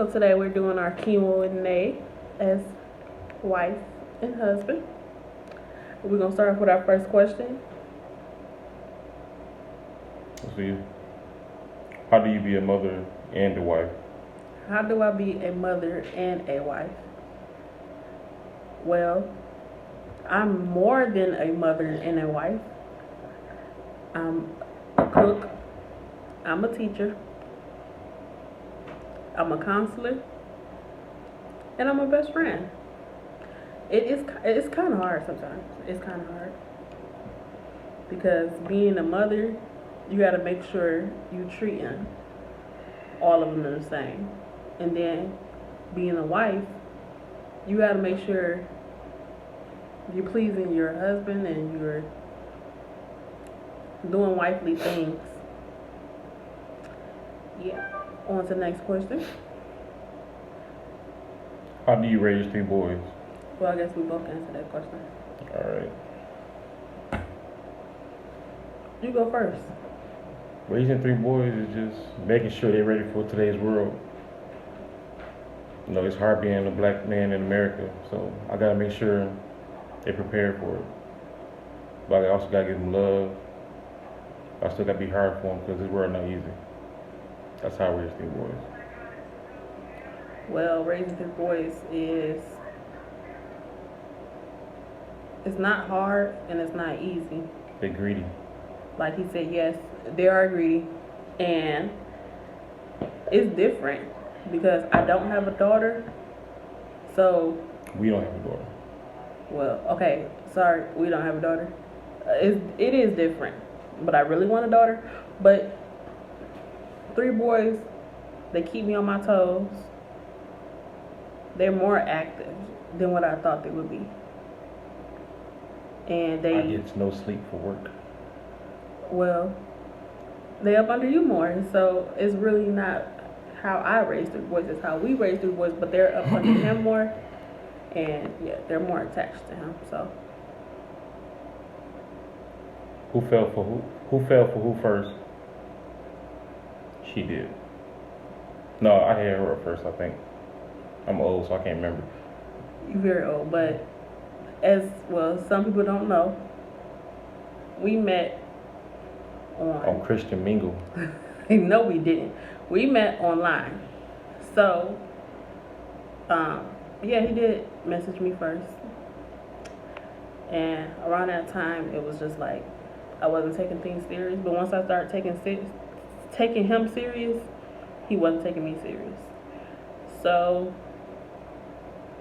So today we're doing our Q&A as wife and husband. We're gonna start off with our first question. Let's see. How do you be a mother and a wife? How do I be a mother and a wife? Well, I'm more than a mother and a wife. I'm a cook. I'm a teacher. I'm a counselor. And I'm a best friend. It's kind of hard sometimes. It's kind of hard because being a mother, you got to make sure you treating all of them the same, and then being a wife, you got to make sure you're pleasing your husband and you're doing wifely things. Yeah. On to the next question. How do you raise 3 boys? Well, I guess we both answered that question. Alright. You go first. Raising 3 boys is just making sure they're ready for today's world. You know, it's hard being a black man in America, so I gotta make sure they're prepared for it. But I also gotta give them love. I still gotta be hard for them because this world not easy. That's how I raise 3 boys. Well, raising 3 boys it's not hard and it's not easy. They're greedy. Like he said, yes, they are greedy, and it's different because I don't have a daughter, so We don't have a daughter. well, okay, sorry, we don't have a daughter. It is different, but I really want a daughter. But 3 boys, they keep me on my toes. They're more active than what I thought they would be. And I get no sleep for work. well, they up under you more. So it's really not how I raised 3 boys, it's how we raised 3 boys, but they're up under him more. And yeah, they're more attached to him. So Who fell for who? Who fell for who first? She did. No, I had her up first, I think. I'm old, so I can't remember. you're very old, but as well, some people don't know. We met On Christian Mingle. no, we didn't. We met online. So, yeah, he did message me first. And around that time, it was just like I wasn't taking things serious. But once I started taking him serious, he wasn't taking me serious. So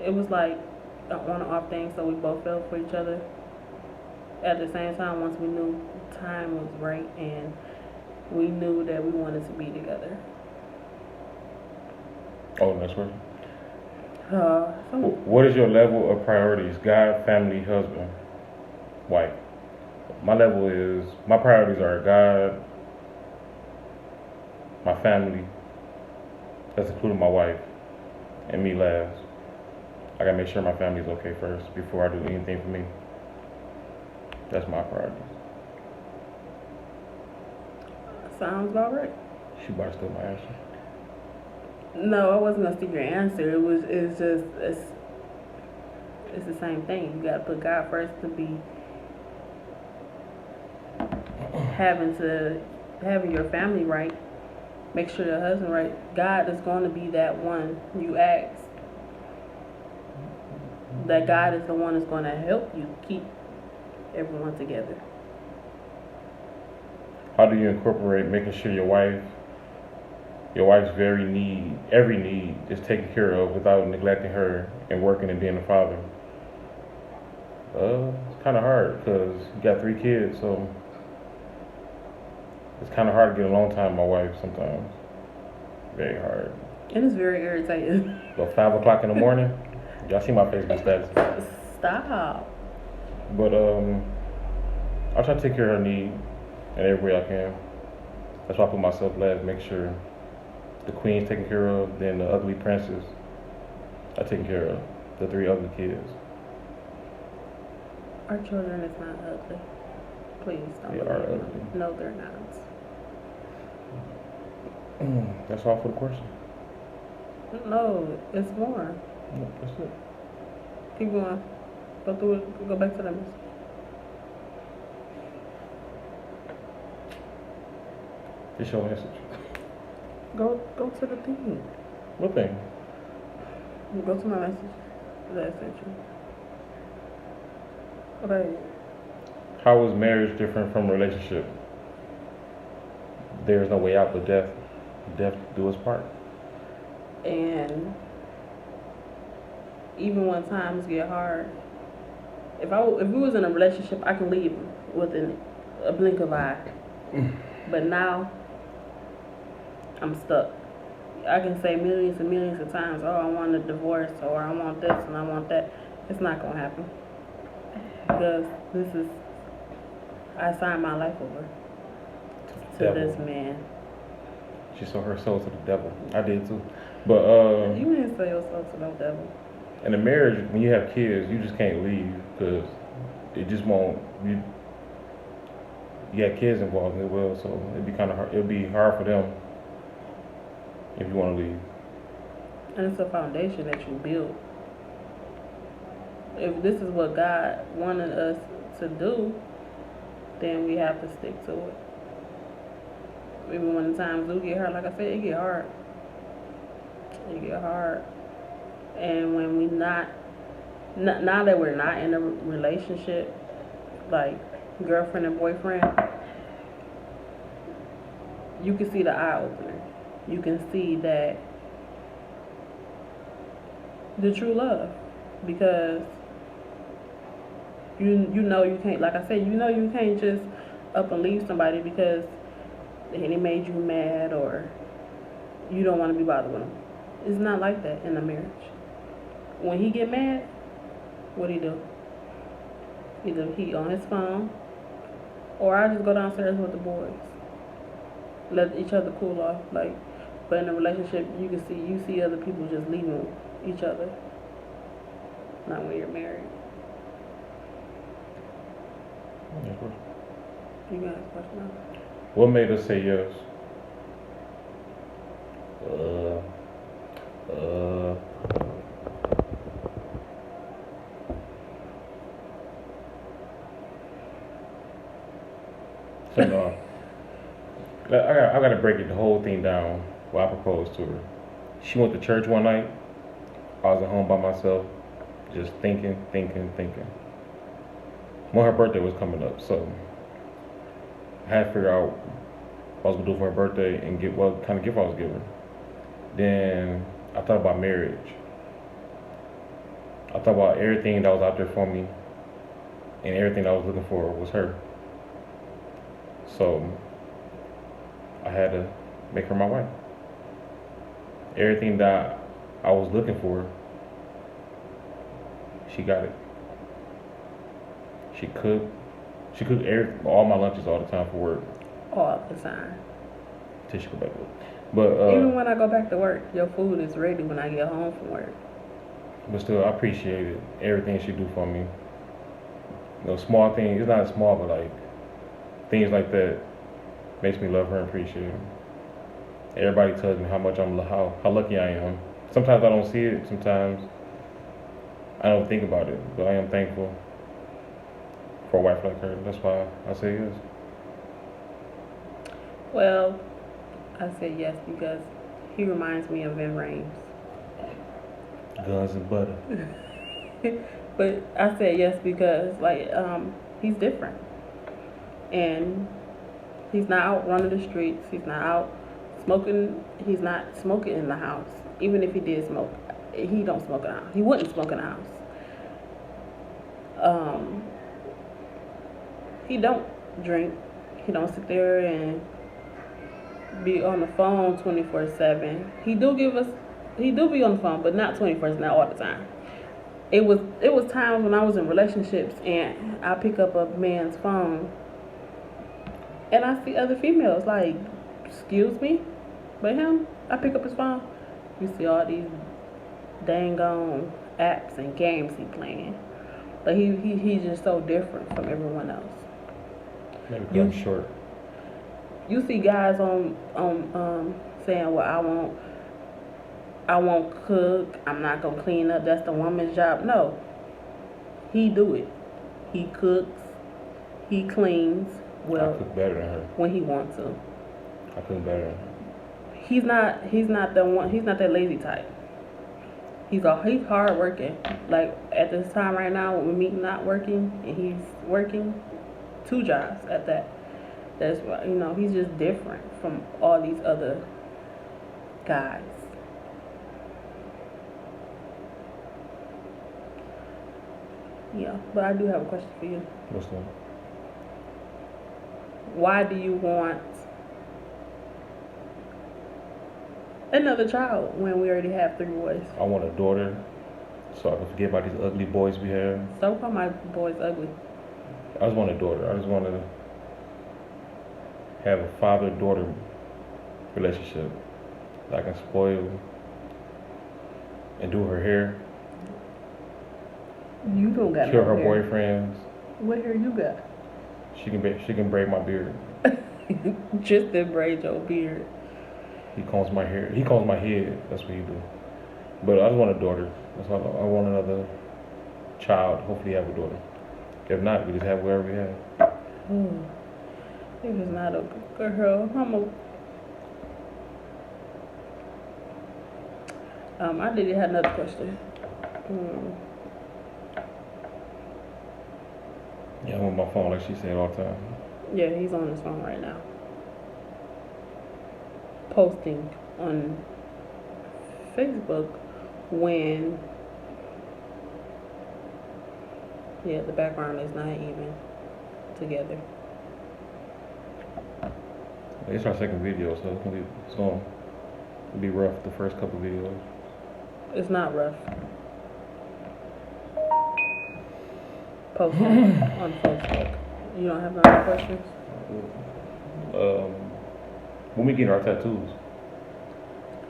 it was like an on and off thing. So we both fell for each other at the same time. Once we knew time was right and we knew that we wanted to be together. Oh, next question. So What is your level of priorities? God, family, husband, wife. My priorities are God, my family, that's including my wife, and me last. I gotta make sure my family's okay first before I do anything for me. That's my priorities. sounds about right. She about to steal my answer. No, I wasn't gonna steal your answer. It's the same thing. You gotta put God first to be having your family right. Make sure your husband right. God is going to be that one you ask. That God is the one that's going to help you keep everyone together. How do you incorporate making sure your wife's every need is taken care of without neglecting her and working and being a father? It's kind of hard because you got 3 kids, so it's kind of hard to get alone time with my wife sometimes. Very hard. And it's very irritating. About 5 o'clock in the morning, y'all see my Facebook status. Stop. But I try to take care of her need in every way I can. That's why I put myself last, make sure the queen's taken care of, then the ugly princess I taken care of, the 3 ugly kids. Our children is not ugly. Please don't. They are ugly. No, they're not. That's all for the question. No, it's more. No, that's it. Keep going. Go through it. Go back to that message. It's your message. Go to the thing. What thing? Go to my message that I sent you. Okay. How is marriage different from a relationship? There's no way out but death. Death do us part. And even when times get hard, if we was in a relationship, I can leave within a blink of an eye. But now I'm stuck. I can say millions and millions of times, oh, I want a divorce, or I want this and I want that. It's not gonna happen because I signed my life over to Devil. this man. She sold her soul to the devil. I did too. But You didn't sell yourself to no devil. in a marriage, when you have kids, you just can't leave because it just won't. You got kids involved as well, so it'd be kind of hard. It'd be hard for them if you want to leave. And it's a foundation that you build. If this is what God wanted us to do, then we have to stick to it. Even when the times do get hard, like I said, it get hard. It get hard. And when we now that we're not in a relationship, like girlfriend and boyfriend, you can see the eye opener. You can see that the true love, because you know you can't, like I said, you know you can't just up and leave somebody because they made you mad or you don't want to be bothered with them. It's not like that in a marriage. When he get mad, what he do? Either he on his phone, or I just go downstairs with the boys. Let each other cool off. Like, but in a relationship, you see other people just leaving each other. Not when you're married. You got a question now? What made us say yes? So no. I gotta break the whole thing down. Well, I proposed to her. She went to church one night. I was at home by myself, just thinking. When her birthday was coming up, so I had to figure out what I was gonna do for her birthday and get what kind of gift I was giving her. Then I thought about marriage. I thought about everything that was out there for me, and everything I was looking for was her. So I had to make her my wife. Everything that I was looking for, she got it. She cooked all my lunches all the time for work. All the time. Till she go back to work. But even when I go back to work, your food is ready when I get home from work. But still, I appreciated everything she do for me. You know, small things. It's not small, but like things like that makes me love her and appreciate her. Everybody tells me how much how lucky I am. Sometimes I don't see it. Sometimes I don't think about it. But I am thankful for a wife like her. That's why I say yes. Well, I said yes because he reminds me of Vin Rames. Guns and butter. But I said yes because he's different. And he's not out running the streets. He's not out smoking. He's not smoking in the house. Even if he did smoke, he don't smoke in the house. He wouldn't smoke in the house. He don't drink. He don't sit there and be on the phone 24/7. He do be on the phone, but not 24/7, not all the time. It was times when I was in relationships and I pick up a man's phone and I see other females like, excuse me, but him, I pick up his phone, you see all these dang on apps and games he playing. But he's just so different from everyone else. Maybe because I'm short. You see guys on saying, well, I won't cook. I'm not gonna clean up. That's the woman's job. No, he do it. He cooks. He cleans. I Well, cook better than her. when he wants to. I cook better than her. He's not. He's not the one. He's not that lazy type. He's hard working. Like at this time right now, with me not working and he's working 2 jobs at that. That's why he's just different from all these other guys. Yeah, but I do have a question for you. What's that? Why do you want another child when we already have 3 boys? I want a daughter, so I can forget about these ugly boys we have. Don't call my boys ugly. I just want a daughter. I just want to have a father-daughter relationship that I can spoil and do her hair, You don't got kill no her hair. boyfriends. What hair you got? She can braid my beard. Just to braid your beard. He combs my hair. He combs my head. That's what he do. But I just want a daughter. That's all. I want another child. Hopefully, have a daughter. If not, we just have whatever we have. If it's not a girl, I did have another question. Yeah, I'm on my phone like she said all the time. Yeah, he's on his phone right now. Posting on Facebook when the background is not even together. It's our second video, so it's gonna be rough the first couple videos. It's not rough. Posting on Facebook. You don't have no other questions? When we get our tattoos.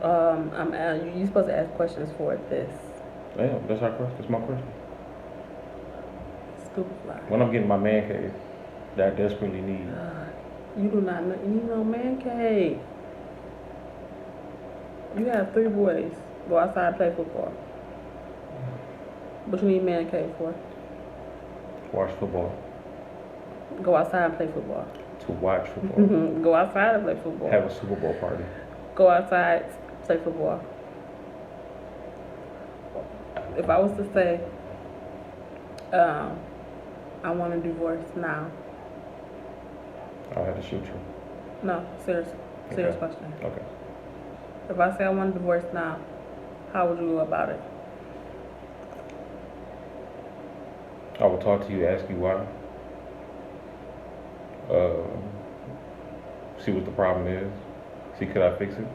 You're supposed to ask questions for this. Damn, that's our question. That's my question. Stupid fly. When I'm getting my man cave that I desperately need. You do not need no man cave. You have 3 boys. Go outside and play football. What you need man cave for? Watch football. Go outside and play football. To watch football. Go outside and play football. Have a Super Bowl party. Go outside, play football. If I was to say, I want a divorce now. I'll have to shoot you. No, serious Okay. question. Okay. If I say I want a divorce now, how would you go about it? I will talk to you, ask you why. See what the problem is. See, could I fix it?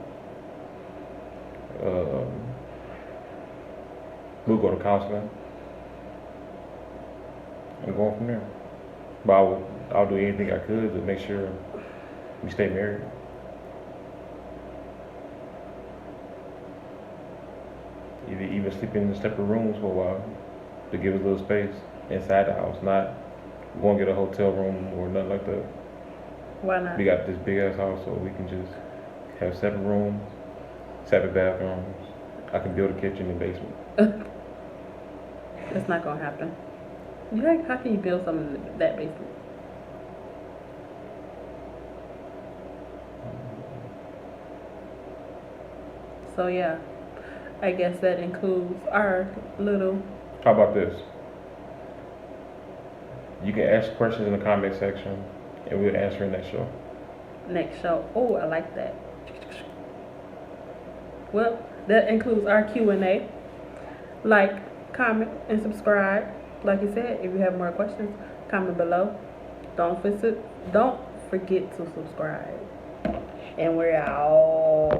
We'll go to counseling and go on from there. But I'll do anything I could to make sure we stay married. Even sleeping in separate rooms for a while to give us a little space inside the house, not go and get a hotel room or nothing like that. Why not? We got this big ass house, so we can just have separate rooms, separate bathrooms. I can build a kitchen and basement. That's not gonna happen. How can you build something in that basement? So yeah, I guess that includes our little. How about this? You can ask questions in the comment section, and we'll answer in next show. Next show. Oh, I like that. Well, that includes our Q&A. Like, comment, and subscribe. Like you said, if you have more questions, comment below. Don't forget to subscribe. And we're out.